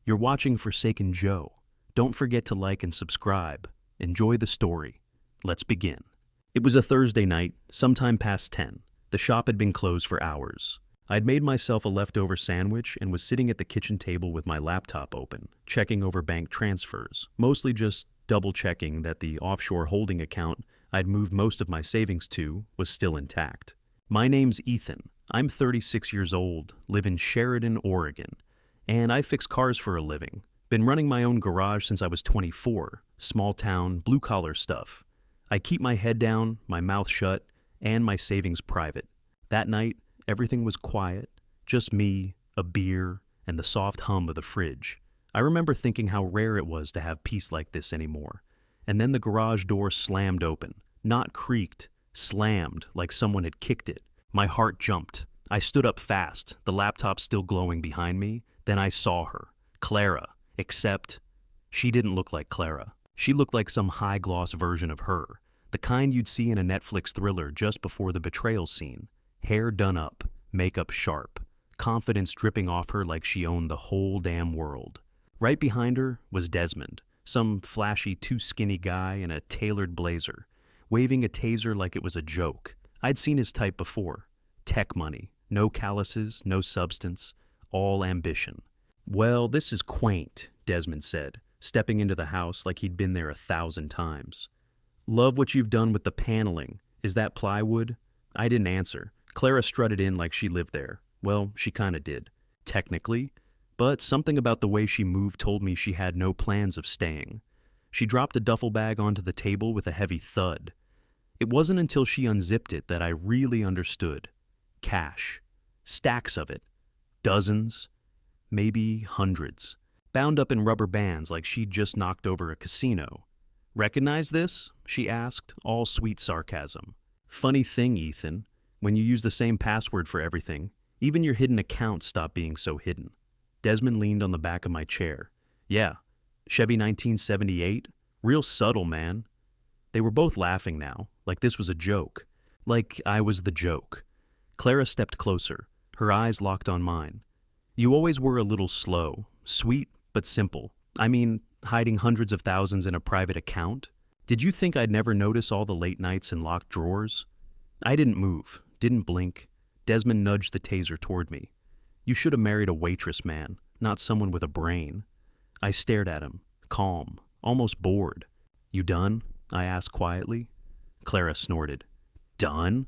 You're watching Forsaken Joe. Don't forget to like and subscribe. Enjoy the story. Let's begin. It was a Thursday night, sometime past 10. The shop had been closed for hours. I'd made myself a leftover sandwich and was sitting at the kitchen table with my laptop open, checking over bank transfers, mostly just double-checking that the offshore holding account I'd moved most of my savings to was still intact. My name's Ethan. I'm 36 years old, live in Sheridan, Oregon, and I fix cars for a living. Been running my own garage since I was 24, small town, blue-collar stuff. I keep my head down, my mouth shut, and my savings private. That night, everything was quiet, just me, a beer, and the soft hum of the fridge. I remember thinking how rare it was to have peace like this anymore. And then the garage door slammed open, not creaked, slammed like someone had kicked it. My heart jumped. I stood up fast, the laptop still glowing behind me. Then I saw her, Clara, except she didn't look like Clara. She looked like some high-gloss version of her, the kind you'd see in a Netflix thriller just before the betrayal scene. Hair done up, makeup sharp, confidence dripping off her like she owned the whole damn world. Right behind her was Desmond, some flashy, too-skinny guy in a tailored blazer, waving a taser like it was a joke. I'd seen his type before. Tech money, no calluses, no substance, all ambition. "Well, this is quaint," Desmond said, stepping into the house like he'd been there 1,000 times. "Love what you've done with the paneling. Is that plywood?" I didn't answer. Clara strutted in like she lived there. Well, she kinda did. Technically. But something about the way she moved told me she had no plans of staying. She dropped a duffel bag onto the table with a heavy thud. It wasn't until she unzipped it that I really understood. Cash. Stacks of it. Dozens. Maybe hundreds. Bound up in rubber bands like she'd just knocked over a casino. "Recognize this?" she asked, all sweet sarcasm. "Funny thing, Ethan. When you use the same password for everything, even your hidden accounts stop being so hidden." Desmond leaned on the back of my chair. "Yeah. Chevy 1978? Real subtle, man." They were both laughing now, like this was a joke. Like I was the joke. Clara stepped closer, her eyes locked on mine. "You always were a little slow, sweet but simple. I mean, hiding hundreds of thousands in a private account? Did you think I'd never notice all the late nights and locked drawers?" I didn't move, didn't blink. Desmond nudged the taser toward me. "You should have married a waitress, man, not someone with a brain." I stared at him, calm, almost bored. "You done?" I asked quietly. Clara snorted. "Done?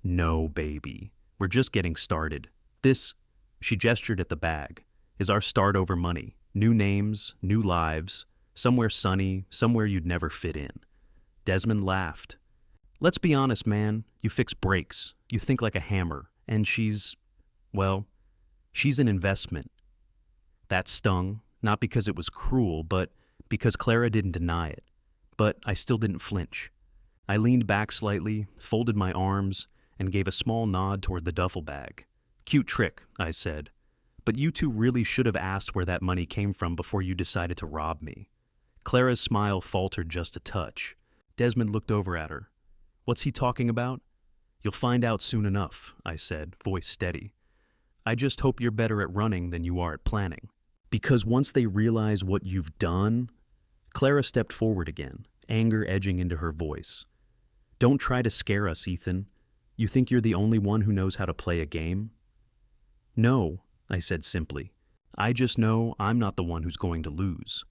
No, baby. We're just getting started. This," she gestured at the bag, "is our start over money. New names, new lives, somewhere sunny, somewhere you'd never fit in." Desmond laughed. "Let's be honest, man. You fix brakes. You think like a hammer. And she's an investment." That stung, not because it was cruel, but because Clara didn't deny it. But I still didn't flinch. I leaned back slightly, folded my arms, and gave a small nod toward the duffel bag. "Cute trick," I said. "But you two really should have asked where that money came from before you decided to rob me." Clara's smile faltered just a touch. Desmond looked over at her. "What's he talking about?" "You'll find out soon enough," I said, voice steady. "I just hope you're better at running than you are at planning. Because once they realize what you've done..." Clara stepped forward again, anger edging into her voice. "Don't try to scare us, Ethan. You think you're the only one who knows how to play a game?" "No," I said simply. "I just know I'm not the one who's going to lose."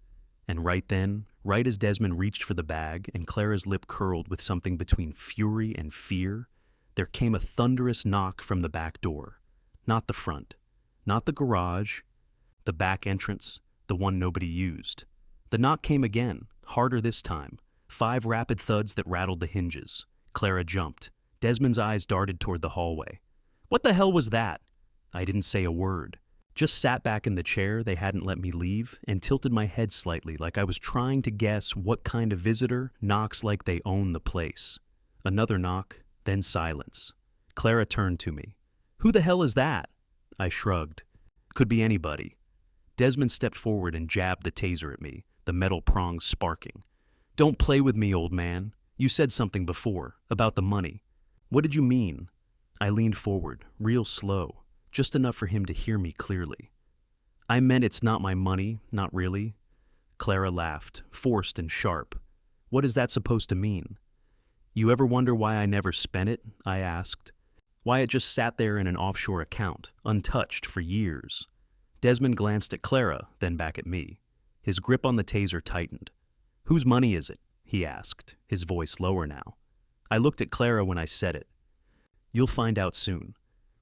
And right then, right as Desmond reached for the bag and Clara's lip curled with something between fury and fear, there came a thunderous knock from the back door. Not the front, not the garage, the back entrance, the one nobody used. The knock came again, harder this time. 5 rapid thuds that rattled the hinges. Clara jumped. Desmond's eyes darted toward the hallway. "What the hell was that?" I didn't say a word. Just sat back in the chair they hadn't let me leave and tilted my head slightly like I was trying to guess what kind of visitor knocks like they own the place. Another knock, then silence. Clara turned to me. "Who the hell is that?" I shrugged. "Could be anybody." Desmond stepped forward and jabbed the taser at me, the metal prongs sparking. "Don't play with me, old man. You said something before, about the money. What did you mean?" I leaned forward, real slow, just enough for him to hear me clearly. I meant it's not my money, not really. Clara laughed, forced and sharp. What is that supposed to mean? You ever wonder why I never spent it? I asked. Why it just sat there in an offshore account, untouched for years. Desmond glanced at Clara, then back at me. His grip on the taser tightened. Whose money is it? He asked, his voice lower now. I looked at Clara when I said it. You'll find out soon.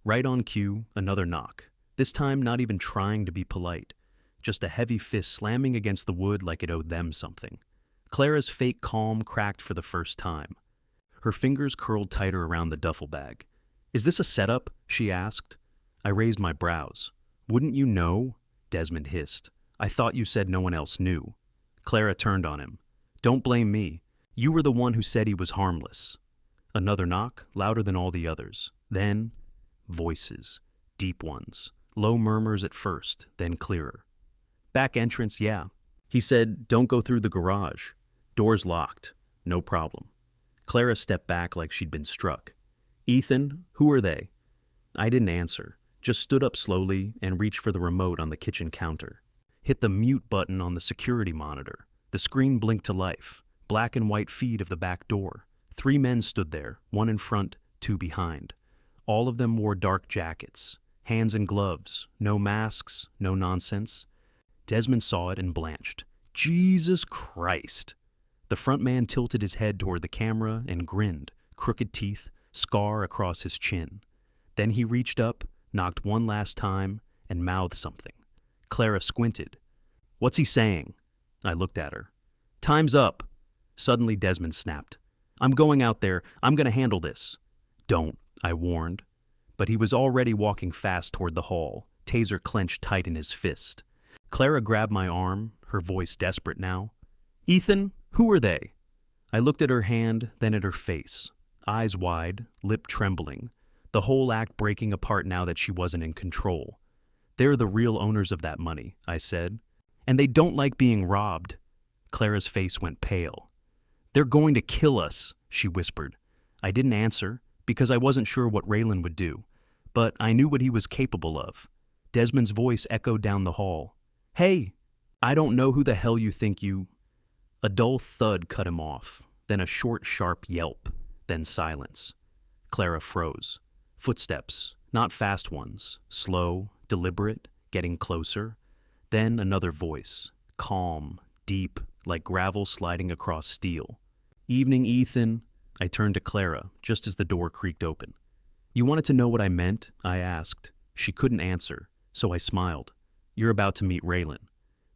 Right on cue, another knock. This time not even trying to be polite. Just a heavy fist slamming against the wood like it owed them something. Clara's fake calm cracked for the first time. Her fingers curled tighter around the duffel bag. Is this a setup? She asked. I raised my brows. Wouldn't you know? Desmond hissed. I thought you said no one else knew. Clara turned on him. Don't blame me. You were the one who said he was harmless. Another knock, louder than all the others. Then, voices. Deep ones. Low murmurs at first, then clearer. Back entrance, yeah. He said, don't go through the garage. Doors locked. No problem. Clara stepped back like she'd been struck. Ethan, who are they? I didn't answer, just stood up slowly and reached for the remote on the kitchen counter. Hit the mute button on the security monitor. The screen blinked to life. Black and white feed of the back door. 3 men stood there, 1 in front, 2 behind. All of them wore dark jackets. Hands in gloves. No masks, no nonsense. Desmond saw it and blanched. Jesus Christ! The front man tilted his head toward the camera and grinned, crooked teeth, scar across his chin. Then he reached up, knocked one last time, and mouthed something. Clara squinted. What's he saying? I looked at her. Time's up. Suddenly Desmond snapped. I'm going out there. I'm going to handle this. Don't, I warned. But he was already walking fast toward the hall, taser clenched tight in his fist. Clara grabbed my arm, her voice desperate now. Ethan, who are they? I looked at her hand, then at her face. Eyes wide, lip trembling. The whole act breaking apart now that she wasn't in control. They're the real owners of that money, I said. And they don't like being robbed. Clara's face went pale. They're going to kill us, she whispered. I didn't answer, because I wasn't sure what Raylan would do. But I knew what he was capable of. Desmond's voice echoed down the hall. Hey, I don't know who the hell you think you... A dull thud cut him off, then a short, sharp yelp, then silence. Clara froze. Footsteps, not fast ones, slow, deliberate, getting closer. Then another voice, calm, deep, like gravel sliding across steel. Evening, Ethan. I turned to Clara, just as the door creaked open. You wanted to know what I meant? I asked. She couldn't answer, so I smiled. You're about to meet Raylan.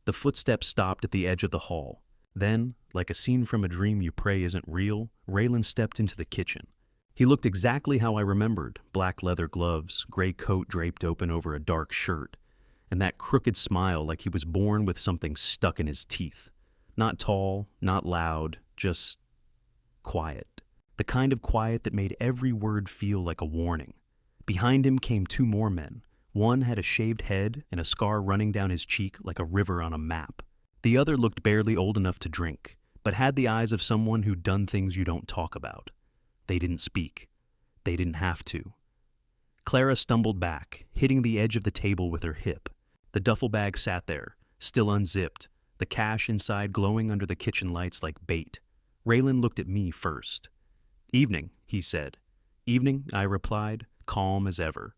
The footsteps stopped at the edge of the hall. Then, like a scene from a dream you pray isn't real, Raylan stepped into the kitchen. He looked exactly how I remembered, black leather gloves, gray coat draped open over a dark shirt, and that crooked smile like he was born with something stuck in his teeth. Not tall, not loud, just quiet. The kind of quiet that made every word feel like a warning. Behind him came 2 more men. One had a shaved head and a scar running down his cheek like a river on a map. The other looked barely old enough to drink, but had the eyes of someone who'd done things you don't talk about. They didn't speak. They didn't have to. Clara stumbled back, hitting the edge of the table with her hip. The duffel bag sat there, still unzipped, the cash inside glowing under the kitchen lights like bait. Raylan looked at me first. Evening, he said. Evening, I replied, calm as ever.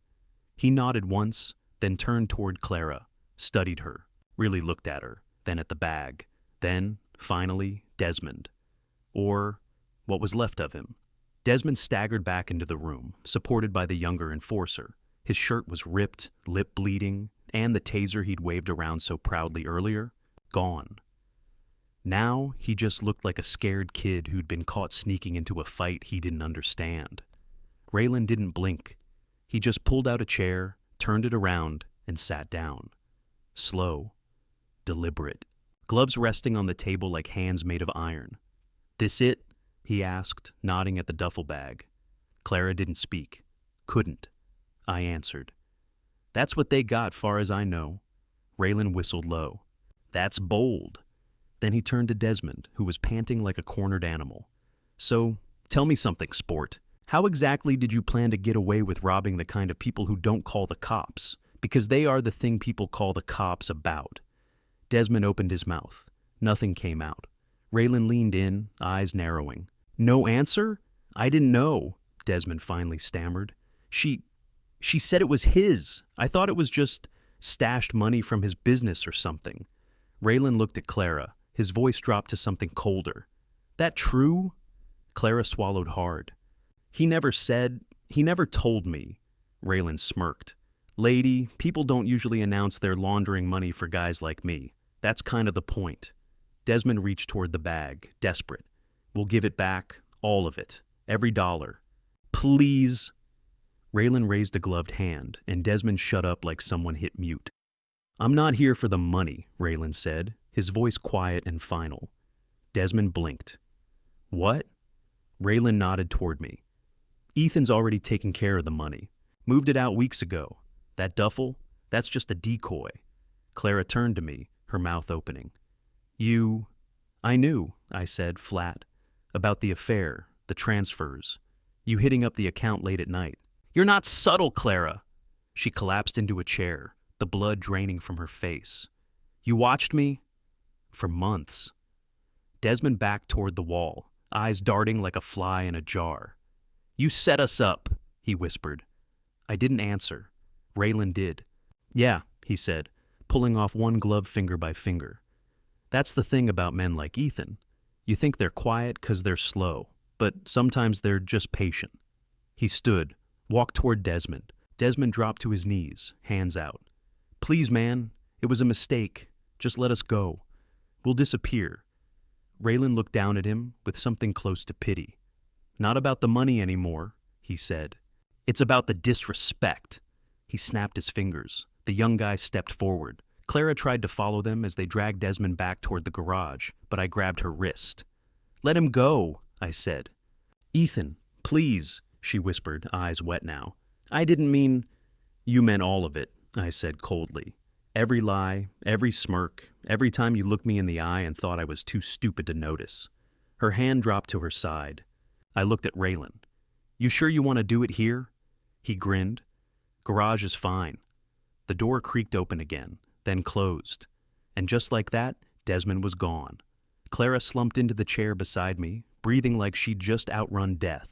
He nodded once, then turned toward Clara, studied her, really looked at her, then at the bag, then, finally, Desmond. Or what was left of him. Desmond staggered back into the room, supported by the younger enforcer. His shirt was ripped, lip bleeding, and the taser he'd waved around so proudly earlier, gone. Now he just looked like a scared kid who'd been caught sneaking into a fight he didn't understand. Raylan didn't blink. He just pulled out a chair, turned it around, and sat down. Slow, deliberate, gloves resting on the table like hands made of iron. This it? He asked, nodding at the duffel bag. Clara didn't speak. Couldn't. I answered. That's what they got, far as I know. Raylan whistled low. That's bold. Then he turned to Desmond, who was panting like a cornered animal. So, tell me something, sport. How exactly did you plan to get away with robbing the kind of people who don't call the cops? Because they are the thing people call the cops about. Desmond opened his mouth. Nothing came out. Raylan leaned in, eyes narrowing. No answer? I didn't know, Desmond finally stammered. She said it was his. I thought it was just stashed money from his business or something. Raylan looked at Clara. His voice dropped to something colder. That true? Clara swallowed hard. He never told me. Raylan smirked. Lady, people don't usually announce they're laundering money for guys like me. That's kind of the point. Desmond reached toward the bag, desperate. We'll give it back, all of it, every dollar. Please. Raylan raised a gloved hand, and Desmond shut up like someone hit mute. I'm not here for the money, Raylan said, his voice quiet and final. Desmond blinked. What? Raylan nodded toward me. Ethan's already taken care of the money. Moved it out weeks ago. That duffel? That's just a decoy. Clara turned to me, her mouth opening. I knew, I said, flat. About the affair, the transfers. You hitting up the account late at night. You're not subtle, Clara. She collapsed into a chair, the blood draining from her face. You watched me? For months. Desmond backed toward the wall, eyes darting like a fly in a jar. You set us up, he whispered. I didn't answer. Raylan did. Yeah, he said, pulling off one glove finger by finger. That's the thing about men like Ethan. You think they're quiet 'cause they're slow, but sometimes they're just patient. He stood, walked toward Desmond. Desmond dropped to his knees, hands out. Please, man, it was a mistake. Just let us go. We'll disappear. Raylan looked down at him with something close to pity. Not about the money anymore, he said. It's about the disrespect. He snapped his fingers. The young guy stepped forward. Clara tried to follow them as they dragged Desmond back toward the garage, but I grabbed her wrist. Let him go, I said. Ethan, please, she whispered, eyes wet now. I didn't mean... You meant all of it, I said coldly. Every lie, every smirk, every time you looked me in the eye and thought I was too stupid to notice. Her hand dropped to her side. I looked at Raylan. You sure you want to do it here? He grinned. Garage is fine. The door creaked open again, then closed. And just like that, Desmond was gone. Clara slumped into the chair beside me, breathing like she'd just outrun death.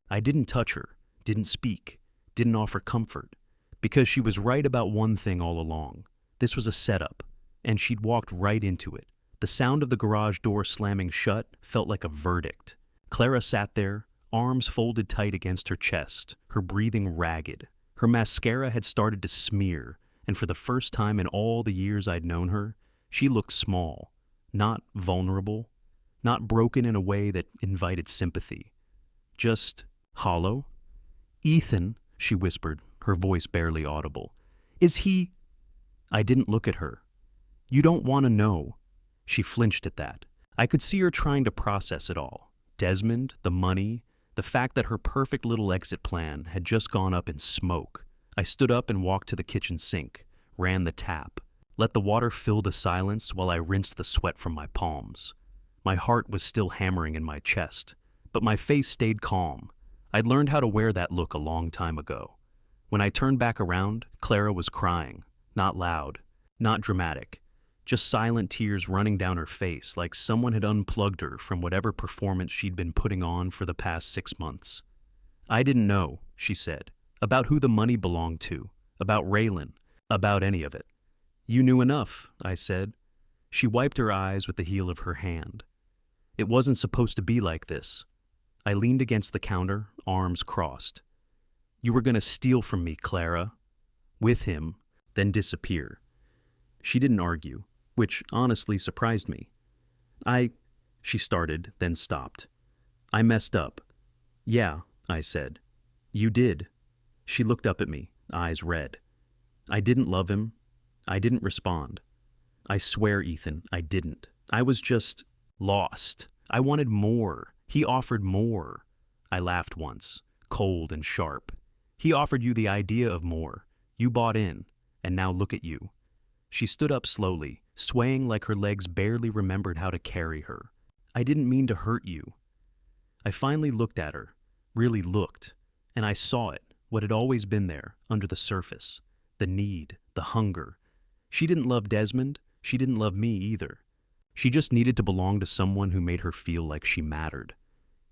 I didn't touch her, didn't speak, didn't offer comfort, because she was right about one thing all along. This was a setup, and she'd walked right into it. The sound of the garage door slamming shut felt like a verdict. Clara sat there, arms folded tight against her chest, her breathing ragged. Her mascara had started to smear, and for the first time in all the years I'd known her, she looked small, not vulnerable, not broken in a way that invited sympathy. Just hollow. Ethan, she whispered, her voice barely audible. Is he... I didn't look at her. You don't want to know. She flinched at that. I could see her trying to process it all. Desmond, the money, the fact that her perfect little exit plan had just gone up in smoke. I stood up and walked to the kitchen sink, ran the tap, let the water fill the silence while I rinsed the sweat from my palms. My heart was still hammering in my chest, but my face stayed calm. I'd learned how to wear that look a long time ago. When I turned back around, Clara was crying, not loud, not dramatic, just silent tears running down her face like someone had unplugged her from whatever performance she'd been putting on for the past 6 months. I didn't know, she said, about who the money belonged to, about Raylan, about any of it. You knew enough, I said. She wiped her eyes with the heel of her hand. It wasn't supposed to be like this. I leaned against the counter, arms crossed. You were going to steal from me, Clara. With him, then disappear. She didn't argue, which honestly surprised me. She started, then stopped. I messed up. Yeah, I said. You did. She looked up at me, eyes red. I didn't love him. I didn't respond. I swear, Ethan, I didn't. I was just lost. I wanted more. He offered more. I laughed once, cold and sharp. He offered you the idea of more. You bought in, and now look at you. She stood up slowly, swaying like her legs barely remembered how to carry her. I didn't mean to hurt you. I finally looked at her, really looked, and I saw it, what had always been there, under the surface. the need, the hunger. She didn't love Desmond. She didn't love me either. She just needed to belong to someone who made her feel like she mattered.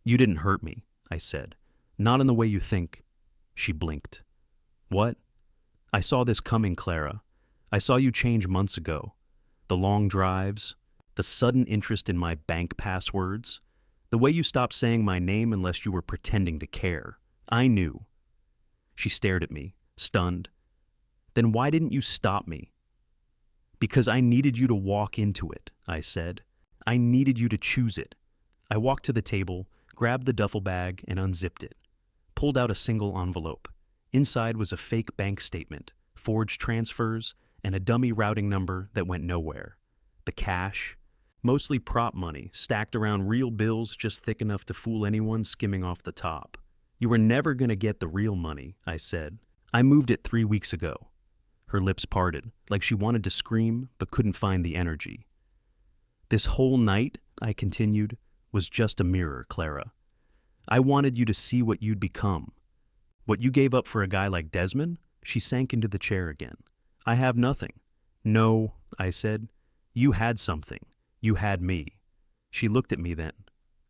You didn't hurt me, I said. Not in the way you think. She blinked. What? I saw this coming, Clara. I saw you change months ago. The long drives, the sudden interest in my bank passwords, the way you stopped saying my name unless you were pretending to care. I knew. She stared at me, stunned. Then why didn't you stop me? Because I needed you to walk into it, I said. I needed you to choose it. I walked to the table, grabbed the duffel bag, and unzipped it. Pulled out a single envelope. Inside was a fake bank statement, forged transfers, and a dummy routing number that went nowhere. The cash, mostly prop money, stacked around real bills just thick enough to fool anyone skimming off the top. You were never going to get the real money, I said. I moved it 3 weeks ago. Her lips parted, like she wanted to scream but couldn't find the energy. This whole night, I continued, was just a mirror, Clara. I wanted you to see what you'd become. What you gave up for a guy like Desmond? She sank into the chair again. I have nothing. No, I said. You had something. You had me. She looked at me then.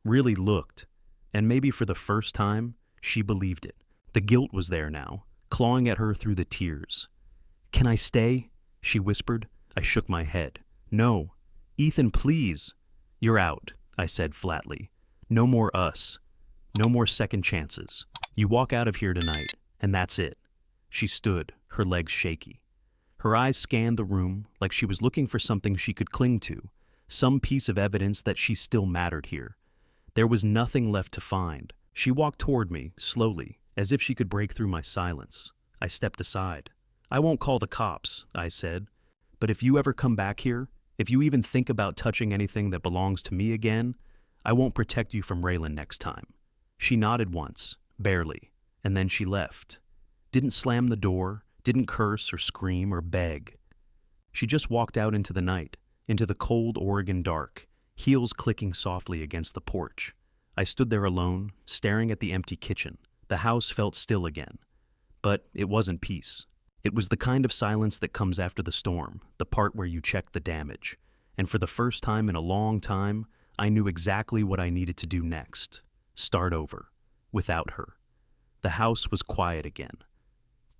Really looked. And maybe for the first time, she believed it. The guilt was there now, clawing at her through the tears. Can I stay? She whispered. I shook my head. No. Ethan, please. You're out, I said flatly. No more us. No more second chances. You walk out of here tonight, and that's it. She stood, her legs shaky. Her eyes scanned the room like she was looking for something she could cling to, some piece of evidence that she still mattered here. There was nothing left to find. She walked toward me, slowly, as if she could break through my silence. I stepped aside. I won't call the cops, I said. But if you ever come back here, if you even think about touching anything that belongs to me again, I won't protect you from Raylan next time. She nodded once, barely, and then she left. Didn't slam the door, didn't curse or scream or beg. She just walked out into the night, into the cold Oregon dark, heels clicking softly against the porch. I stood there alone, staring at the empty kitchen. The house felt still again. But it wasn't peace. It was the kind of silence that comes after the storm, the part where you check the damage. And for the first time in a long time, I knew exactly what I needed to do next. Start over. Without her. The house was quiet again.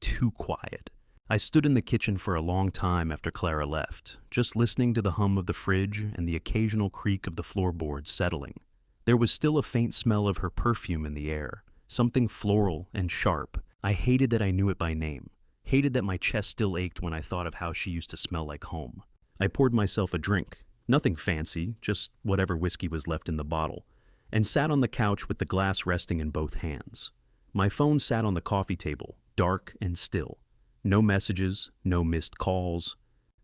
Too quiet. I stood in the kitchen for a long time after Clara left, just listening to the hum of the fridge and the occasional creak of the floorboards settling. There was still a faint smell of her perfume in the air, something floral and sharp. I hated that I knew it by name. Hated that my chest still ached when I thought of how she used to smell like home. I poured myself a drink, nothing fancy, just whatever whiskey was left in the bottle, and sat on the couch with the glass resting in both hands. My phone sat on the coffee table, dark and still. No messages, no missed calls.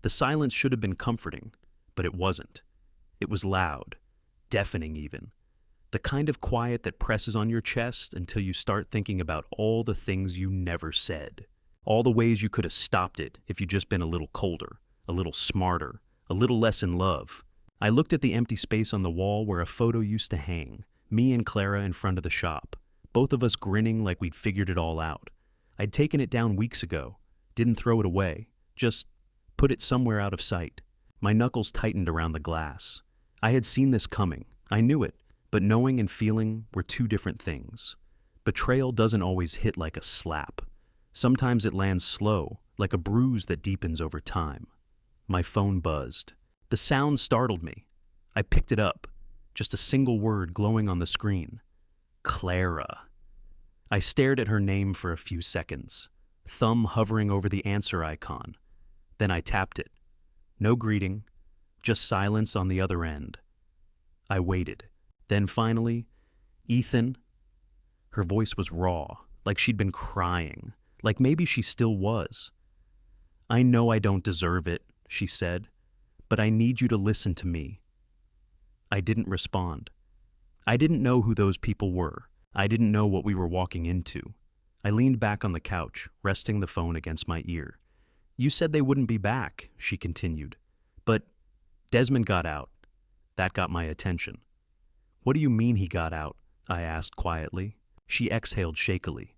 The silence should have been comforting, but it wasn't. It was loud, deafening even. The kind of quiet that presses on your chest until you start thinking about all the things you never said. All the ways you could have stopped it if you'd just been a little colder, a little smarter, a little less in love. I looked at the empty space on the wall where a photo used to hang, me and Clara in front of the shop, both of us grinning like we'd figured it all out. I'd taken it down weeks ago, didn't throw it away, just put it somewhere out of sight. My knuckles tightened around the glass. I had seen this coming. I knew it, but knowing and feeling were two different things. Betrayal doesn't always hit like a slap. Sometimes it lands slow, like a bruise that deepens over time. My phone buzzed. The sound startled me. I picked it up, just a single word glowing on the screen. Clara. I stared at her name for a few seconds, thumb hovering over the answer icon. Then I tapped it. No greeting, just silence on the other end. I waited. Then finally, Ethan. Her voice was raw, like she'd been crying, like maybe she still was. I know I don't deserve it, she said, but I need you to listen to me. I didn't respond. I didn't know who those people were. I didn't know what we were walking into. I leaned back on the couch, resting the phone against my ear. You said they wouldn't be back, she continued. But Desmond got out. That got my attention. What do you mean he got out? I asked quietly. She exhaled shakily.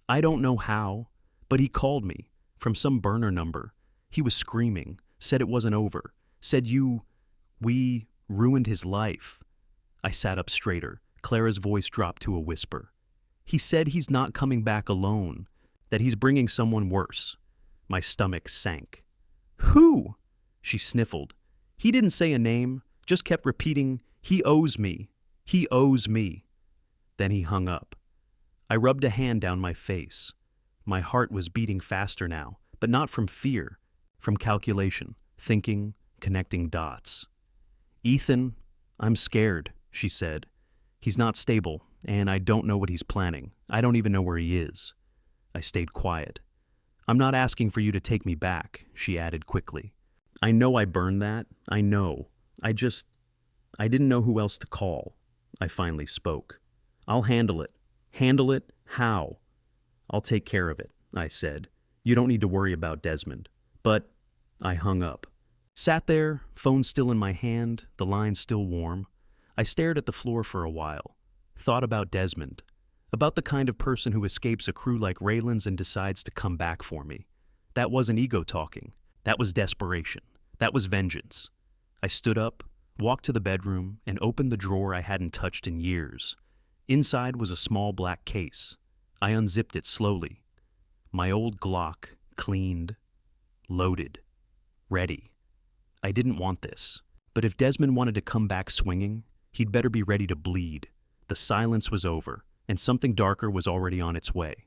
I don't know how, but he called me. from some burner number. He was screaming, said it wasn't over, said we ruined his life. I sat up straighter. Clara's voice dropped to a whisper. He said he's not coming back alone, that he's bringing someone worse. My stomach sank. Who? She sniffled. He didn't say a name, just kept repeating, he owes me. He owes me. Then he hung up. I rubbed a hand down my face. My heart was beating faster now, but not from fear, from calculation, thinking, connecting dots. Ethan, I'm scared, she said. He's not stable, and I don't know what he's planning. I don't even know where he is. I stayed quiet. I'm not asking for you to take me back, she added quickly. I know I burned that. I know. I didn't know who else to call. I finally spoke. I'll handle it. Handle it? How? I'll take care of it, I said. You don't need to worry about Desmond. But I hung up. Sat there, phone still in my hand, the line still warm. I stared at the floor for a while. Thought about Desmond. About the kind of person who escapes a crew like Raylan's and decides to come back for me. That wasn't ego talking. That was desperation. That was vengeance. I stood up, walked to the bedroom, and opened the drawer I hadn't touched in years. Inside was a small black case. I unzipped it slowly. My old Glock, cleaned, loaded, ready. I didn't want this. But if Desmond wanted to come back swinging, he'd better be ready to bleed. The silence was over, and something darker was already on its way.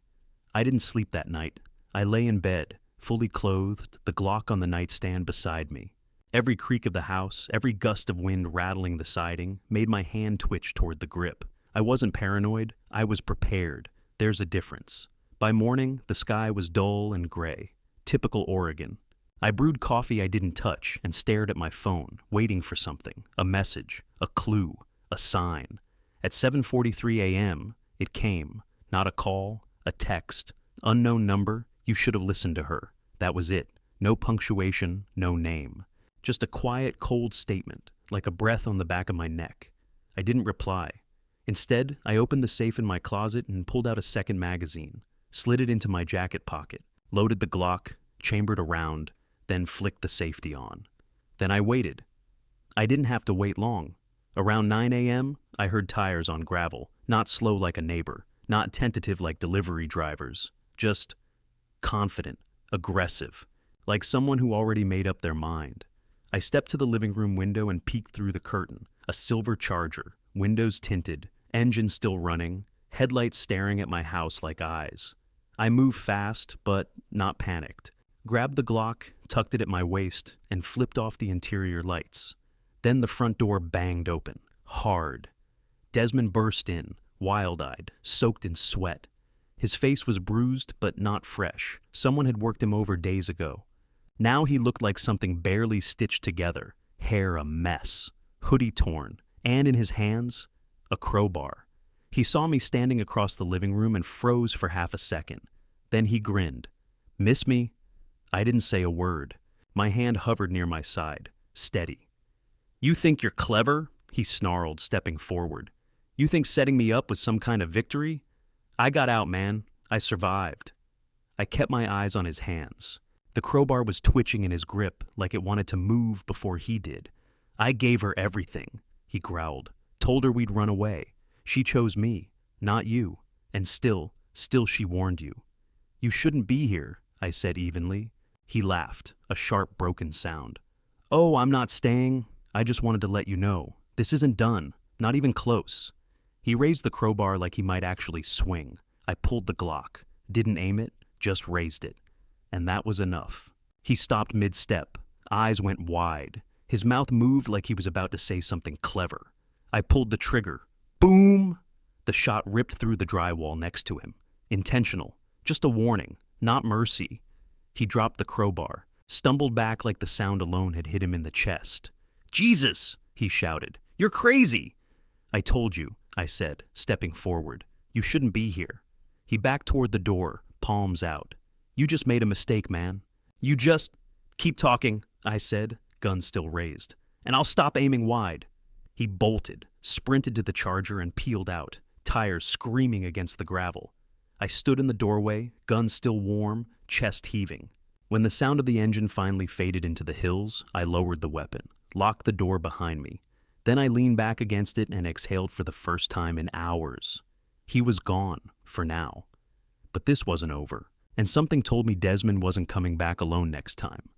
I didn't sleep that night. I lay in bed, fully clothed, the Glock on the nightstand beside me. Every creak of the house, every gust of wind rattling the siding, made my hand twitch toward the grip. I wasn't paranoid. I was prepared. There's a difference. By morning, the sky was dull and gray. Typical Oregon. I brewed coffee I didn't touch and stared at my phone, waiting for something, a message, a clue, a sign. At 7:43 a.m., it came. Not a call, a text. Unknown number, you should have listened to her. That was it. No punctuation, no name. Just a quiet, cold statement, like a breath on the back of my neck. I didn't reply. Instead, I opened the safe in my closet and pulled out a second magazine, slid it into my jacket pocket, loaded the Glock, chambered a round, then flicked the safety on. Then I waited. I didn't have to wait long. Around 9 a.m., I heard tires on gravel, not slow like a neighbor, not tentative like delivery drivers, just confident, aggressive, like someone who already made up their mind. I stepped to the living room window and peeked through the curtain, a silver Charger, windows tinted, engine still running, headlights staring at my house like eyes. I moved fast, but not panicked. Grabbed the Glock, tucked it at my waist, and flipped off the interior lights. Then the front door banged open, hard. Desmond burst in, wild-eyed, soaked in sweat. His face was bruised, but not fresh. Someone had worked him over days ago. Now he looked like something barely stitched together, hair a mess, hoodie torn, and in his hands, a crowbar. He saw me standing across the living room and froze for half a second. Then he grinned. Miss me? I didn't say a word. My hand hovered near my side, steady. You think you're clever? He snarled, stepping forward. You think setting me up was some kind of victory? I got out, man. I survived. I kept my eyes on his hands. The crowbar was twitching in his grip like it wanted to move before he did. I gave her everything, he growled. Told her we'd run away. She chose me, not you. And still she warned you. You shouldn't be here, I said evenly. He laughed, a sharp, broken sound. Oh, I'm not staying. I just wanted to let you know. This isn't done. Not even close. He raised the crowbar like he might actually swing. I pulled the Glock. Didn't aim it, just raised it. And that was enough. He stopped mid-step. Eyes went wide. His mouth moved like he was about to say something clever. I pulled the trigger. Boom! The shot ripped through the drywall next to him. Intentional. Just a warning. Not mercy. He dropped the crowbar, stumbled back like the sound alone had hit him in the chest. Jesus! He shouted. You're crazy! I told you, I said, stepping forward. You shouldn't be here. He backed toward the door, palms out. You just made a mistake, man. You just... Keep talking, I said, gun still raised. And I'll stop aiming wide. He bolted, sprinted to the Charger and peeled out, tires screaming against the gravel. I stood in the doorway, gun still warm, chest heaving. When the sound of the engine finally faded into the hills, I lowered the weapon, locked the door behind me. Then I leaned back against it and exhaled for the first time in hours. He was gone, for now. But this wasn't over, and something told me Desmond wasn't coming back alone next time.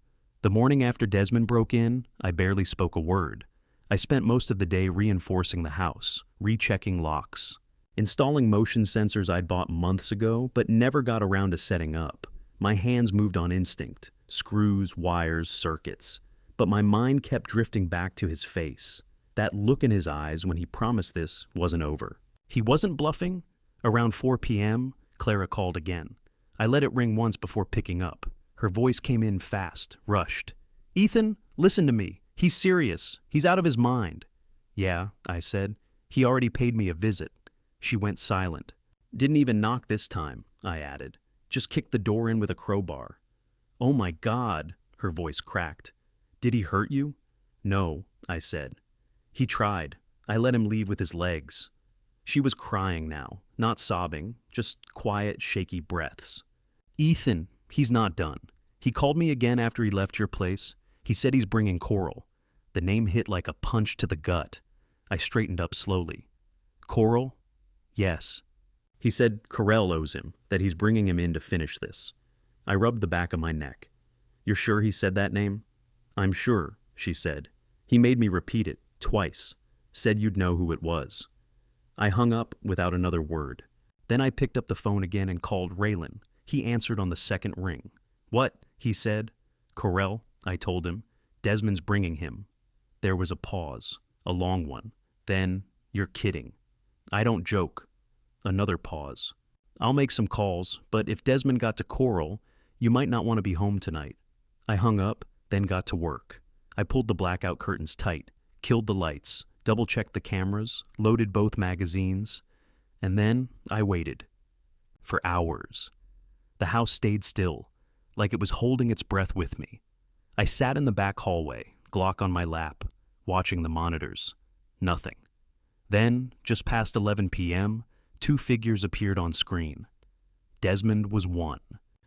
The morning after Desmond broke in, I barely spoke a word. I spent most of the day reinforcing the house, rechecking locks, installing motion sensors I'd bought months ago but never got around to setting up. My hands moved on instinct, screws, wires, circuits. But my mind kept drifting back to his face. That look in his eyes when he promised this wasn't over. He wasn't bluffing. Around 4 p.m., Clara called again. I let it ring once before picking up. Her voice came in fast, rushed. "Ethan, listen to me. He's serious. He's out of his mind." "Yeah," I said. "He already paid me a visit." She went silent. "Didn't even knock this time," I added. "Just kicked the door in with a crowbar." "Oh my God," her voice cracked. "Did he hurt you?" "No," I said. "He tried. I let him leave with his legs." She was crying now, not sobbing, just quiet, shaky breaths. "Ethan, he's not done. He called me again after he left your place. He said he's bringing Coral." The name hit like a punch to the gut. I straightened up slowly. "Coral?" "Yes." "He said Corell owes him, that he's bringing him in to finish this." I rubbed the back of my neck. "You're sure he said that name?" "I'm sure," she said. "He made me repeat it, twice. Said you'd know who it was." I hung up without another word. Then I picked up the phone again and called Raylan. He answered on the second ring. "What?" he said. "Corell," I told him. "Desmond's bringing him." There was a pause, a long one. Then, "You're kidding." "I don't joke." Another pause. "I'll make some calls, but if Desmond got to Coral, you might not want to be home tonight." I hung up, then got to work. I pulled the blackout curtains tight, killed the lights, double-checked the cameras, loaded both magazines, and then I waited. For hours. The house stayed still, like it was holding its breath with me. I sat in the back hallway, Glock on my lap, watching the monitors. Nothing. Then, just past 11 p.m., 2 figures appeared on screen. Desmond was one.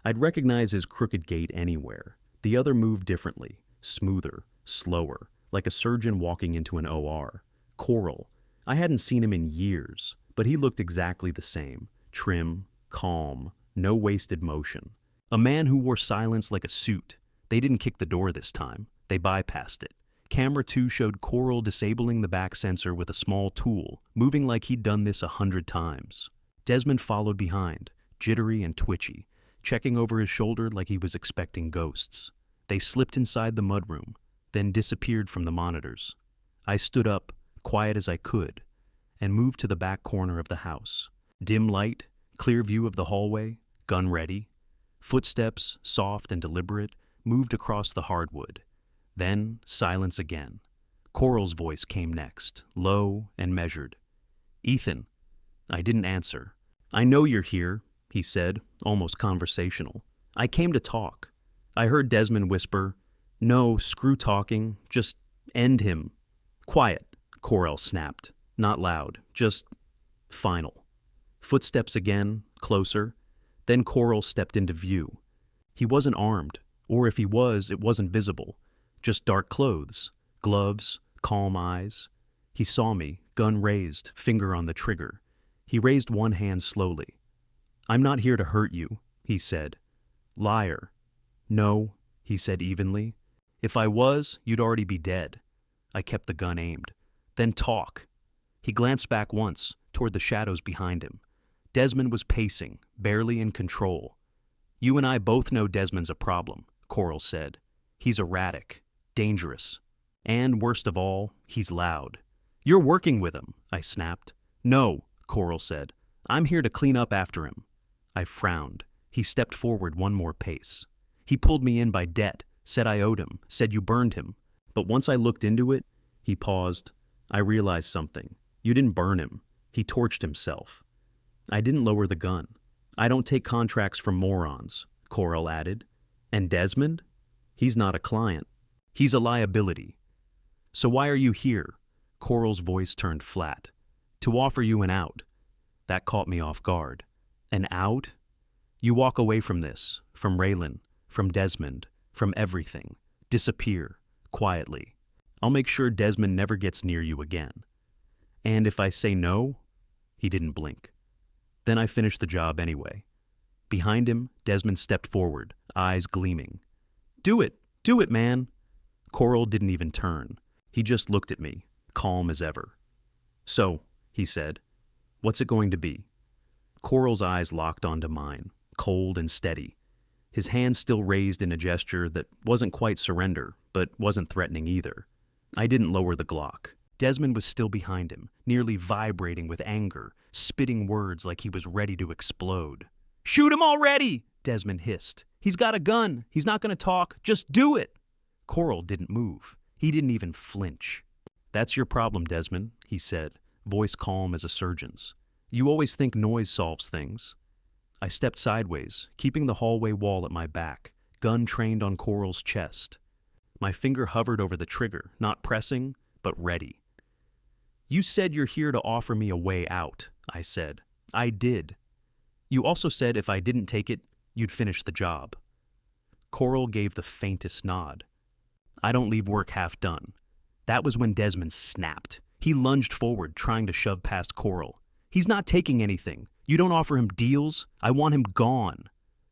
I'd recognize his crooked gait anywhere. The other moved differently, smoother, slower, like a surgeon walking into an OR. Coral. I hadn't seen him in years, but he looked exactly the same. Trim, calm, no wasted motion. A man who wore silence like a suit. They didn't kick the door this time. They bypassed it. Camera 2 showed Coral disabling the back sensor with a small tool, moving like he'd done this 100 times. Desmond followed behind, jittery and twitchy, checking over his shoulder like he was expecting ghosts. They slipped inside the mudroom, then disappeared from the monitors. I stood up, quiet as I could, and moved to the back corner of the house. Dim light, clear view of the hallway, gun ready. Footsteps, soft and deliberate, moved across the hardwood. Then silence again. Coral's voice came next, low and measured. "Ethan." I didn't answer. "I know you're here," he said, almost conversational. "I came to talk." I heard Desmond whisper, "No, screw talking, just end him." "Quiet," Coral snapped. Not loud, just final. Footsteps again, closer. Then Coral stepped into view. He wasn't armed, or if he was, it wasn't visible. Just dark clothes, gloves, calm eyes. He saw me, gun raised, finger on the trigger. He raised one hand slowly. "I'm not here to hurt you," he said. "Liar." "No," he said evenly. "If I was, you'd already be dead." I kept the gun aimed. "Then talk." He glanced back once, toward the shadows behind him. Desmond was pacing, barely in control. "You and I both know Desmond's a problem," Coral said. "He's erratic, dangerous, and, worst of all, he's loud." "You're working with him," I snapped. "No," Coral said. "I'm here to clean up after him." I frowned. He stepped forward one more pace. "He pulled me in by debt, said I owed him, said you burned him. But once I looked into it," he paused, "I realized something. You didn't burn him. He torched himself." I didn't lower the gun. "I don't take contracts from morons," Coral added. "And Desmond? He's not a client. He's a liability." "So why are you here?" Coral's voice turned flat. "To offer you an out." That caught me off guard. "An out?" "You walk away from this, from Raylan, from Desmond, from everything. Disappear, quietly. I'll make sure Desmond never gets near you again. And if I say no, he didn't blink. Then I finished the job anyway. Behind him, Desmond stepped forward, eyes gleaming. Do it, man. Coral didn't even turn. He just looked at me, calm as ever. So, he said, what's it going to be? Coral's eyes locked onto mine, cold and steady. His hand still raised in a gesture that wasn't quite surrender, but wasn't threatening either. I didn't lower the Glock. Desmond was still behind him, nearly vibrating with anger, spitting words like he was ready to explode. Shoot him already, Desmond hissed. He's got a gun. He's not going to talk. Just do it. Coral didn't move. He didn't even flinch. That's your problem, Desmond, he said, voice calm as a surgeon's. You always think noise solves things. I stepped sideways, keeping the hallway wall at my back, gun trained on Coral's chest. My finger hovered over the trigger, not pressing, but ready. You said you're here to offer me a way out, I said. I did. You also said if I didn't take it, you'd finish the job. Coral gave the faintest nod. I don't leave work half done. That was when Desmond snapped. He lunged forward, trying to shove past Coral. He's not taking anything. You don't offer him deals. I want him gone.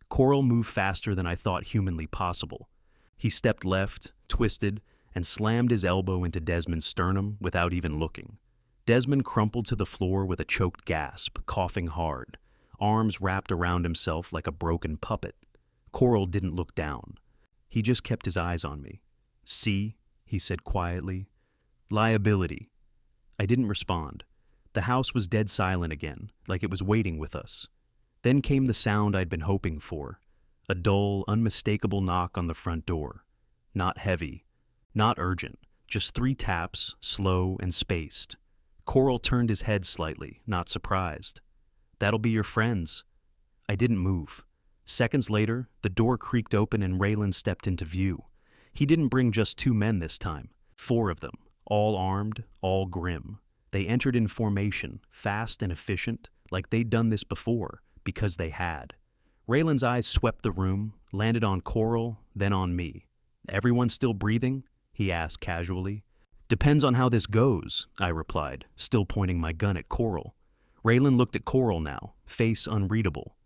Coral moved faster than I thought humanly possible. He stepped left, twisted, and slammed his elbow into Desmond's sternum without even looking. Desmond crumpled to the floor with a choked gasp, coughing hard, arms wrapped around himself like a broken puppet. Coral didn't look down. He just kept his eyes on me. See, he said quietly. Liability. I didn't respond. The house was dead silent again, like it was waiting with us. Then came the sound I'd been hoping for, a dull, unmistakable knock on the front door. Not heavy, not urgent, just 3 taps, slow and spaced. Coral turned his head slightly, not surprised. That'll be your friends. I didn't move. Seconds later, the door creaked open and Raylan stepped into view. He didn't bring just 2 men this time, 4 of them, all armed, all grim. They entered in formation, fast and efficient, like they'd done this before, because they had. Raylan's eyes swept the room, landed on Coral, then on me. Everyone still breathing? He asked casually. Depends on how this goes, I replied, still pointing my gun at Coral. Raylan looked at Coral now, face unreadable.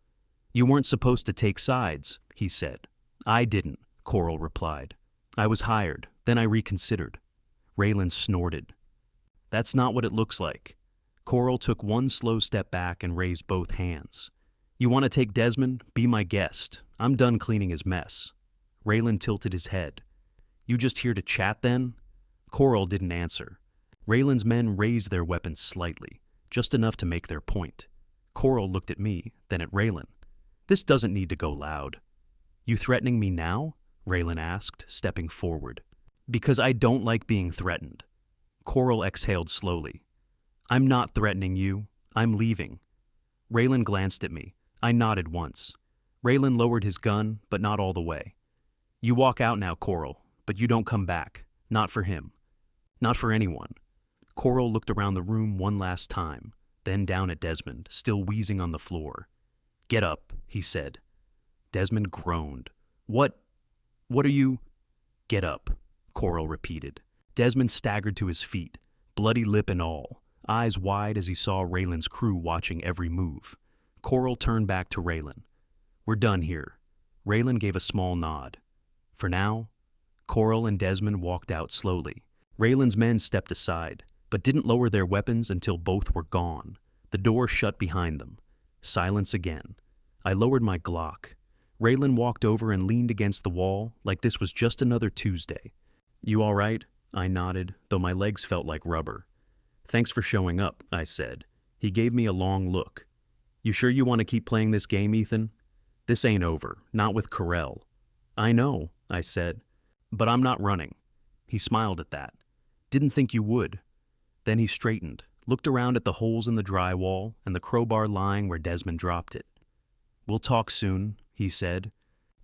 You weren't supposed to take sides, he said. I didn't, Coral replied. I was hired, then I reconsidered. Raylan snorted. That's not what it looks like. Coral took 1 slow step back and raised both hands. You want to take Desmond? Be my guest. I'm done cleaning his mess. Raylan tilted his head. You just here to chat then? Coral didn't answer. Raylan's men raised their weapons slightly, just enough to make their point. Coral looked at me, then at Raylan. This doesn't need to go loud. You threatening me now? Raylan asked, stepping forward. Because I don't like being threatened. Coral exhaled slowly. I'm not threatening you. I'm leaving. Raylan glanced at me. I nodded once. Raylan lowered his gun, but not all the way. You walk out now, Coral, but you don't come back. Not for him. Not for anyone. Coral looked around the room one last time, then down at Desmond, still wheezing on the floor. Get up, he said. Desmond groaned. What are you? Get up, Coral repeated. Desmond staggered to his feet, bloody lip and all, eyes wide as he saw Raylan's crew watching every move. Coral turned back to Raylan. We're done here. Raylan gave a small nod. For now, Coral and Desmond walked out slowly. Raylan's men stepped aside, but didn't lower their weapons until both were gone. The door shut behind them. Silence again. I lowered my Glock. Raylan walked over and leaned against the wall like this was just another Tuesday. You all right? I nodded, though my legs felt like rubber. Thanks for showing up, I said. He gave me a long look. You sure you want to keep playing this game, Ethan? This ain't over, not with Corell. I know, I said, but I'm not running. He smiled at that. Didn't think you would. Then he straightened, looked around at the holes in the drywall and the crowbar lying where Desmond dropped it. We'll talk soon, he said.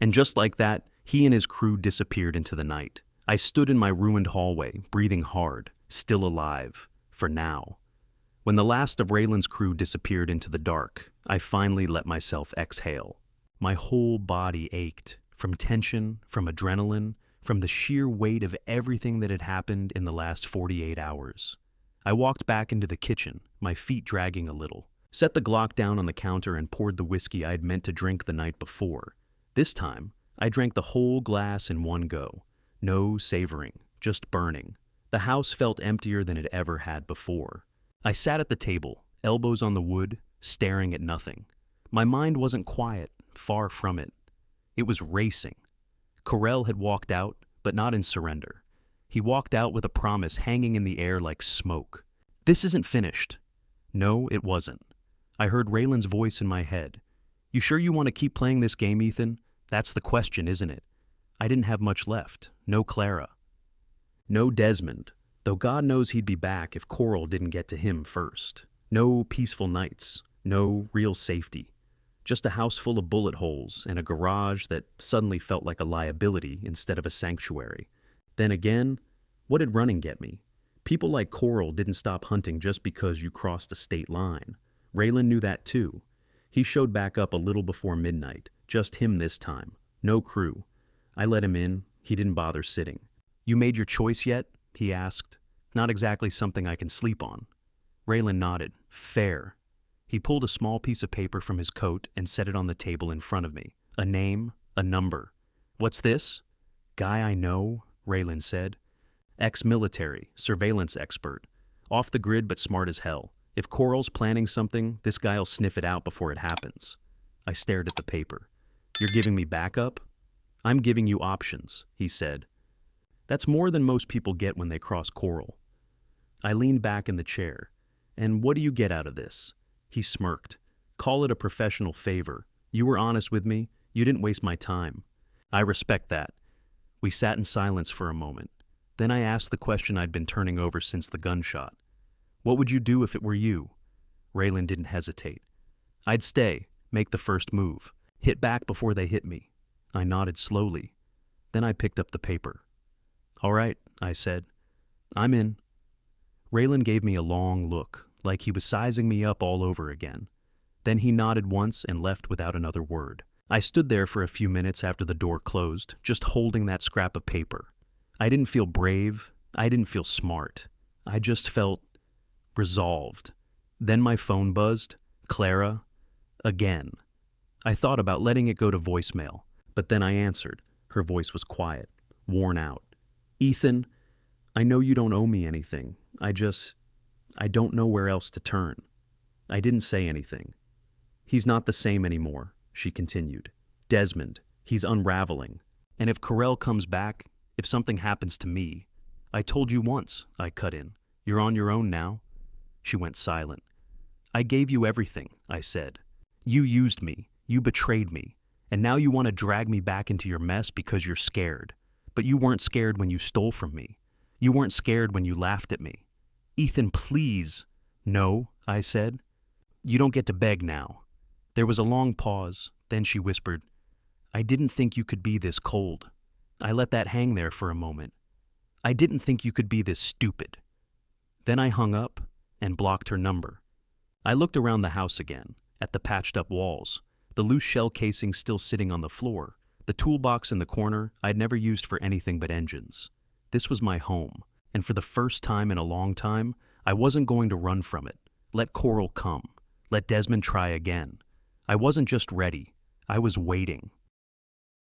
And just like that, he and his crew disappeared into the night. I stood in my ruined hallway, breathing hard, still alive, for now. When the last of Raylan's crew disappeared into the dark, I finally let myself exhale. My whole body ached, from tension, from adrenaline, from the sheer weight of everything that had happened in the last 48 hours. I walked back into the kitchen, my feet dragging a little, set the Glock down on the counter and poured the whiskey I had meant to drink the night before. This time, I drank the whole glass in one go. No savoring, just burning. The house felt emptier than it ever had before. I sat at the table, elbows on the wood, staring at nothing. My mind wasn't quiet, far from it. It was racing. Corell had walked out, but not in surrender. He walked out with a promise hanging in the air like smoke. This isn't finished. No, it wasn't. I heard Raylan's voice in my head. You sure you want to keep playing this game, Ethan? That's the question, isn't it? I didn't have much left. No Clara. No Desmond, though God knows he'd be back if Coral didn't get to him first. No peaceful nights. No real safety. Just a house full of bullet holes and a garage that suddenly felt like a liability instead of a sanctuary. Then again, what did running get me? People like Coral didn't stop hunting just because you crossed a state line. Raylan knew that too. He showed back up a little before midnight, just him this time. No crew. I let him in. He didn't bother sitting. You made your choice yet? He asked. Not exactly something I can sleep on. Raylan nodded. Fair. He pulled a small piece of paper from his coat and set it on the table in front of me. A name, a number. What's this? Guy I know, Raylan said. Ex-military, surveillance expert. Off the grid but smart as hell. If Coral's planning something, this guy'll sniff it out before it happens. I stared at the paper. You're giving me backup? I'm giving you options, he said. That's more than most people get when they cross Coral. I leaned back in the chair. And what do you get out of this? He smirked. Call it a professional favor. You were honest with me. You didn't waste my time. I respect that. We sat in silence for a moment. Then I asked the question I'd been turning over since the gunshot. What would you do if it were you? Raylan didn't hesitate. I'd stay, make the first move, hit back before they hit me. I nodded slowly. Then I picked up the paper. All right, I said. I'm in. Raylan gave me a long look, like he was sizing me up all over again. Then he nodded once and left without another word. I stood there for a few minutes after the door closed, just holding that scrap of paper. I didn't feel brave. I didn't feel smart. I just felt resolved. Then my phone buzzed. Clara. Again. I thought about letting it go to voicemail, but then I answered. Her voice was quiet, worn out. Ethan, I know you don't owe me anything. I don't know where else to turn. I didn't say anything. He's not the same anymore, she continued. Desmond, he's unraveling. And if Corell comes back, if something happens to me, I told you once, I cut in. You're on your own now. She went silent. I gave you everything, I said. You used me, you betrayed me, and now you want to drag me back into your mess because you're scared. But you weren't scared when you stole from me. You weren't scared when you laughed at me. Ethan, please. No, I said. You don't get to beg now. There was a long pause, then she whispered, I didn't think you could be this cold. I let that hang there for a moment. I didn't think you could be this stupid. Then I hung up and blocked her number. I looked around the house again, at the patched-up walls, the loose shell casing still sitting on the floor, the toolbox in the corner I'd never used for anything but engines. This was my home, and for the first time in a long time, I wasn't going to run from it. Let Coral come. Let Desmond try again. I wasn't just ready. I was waiting.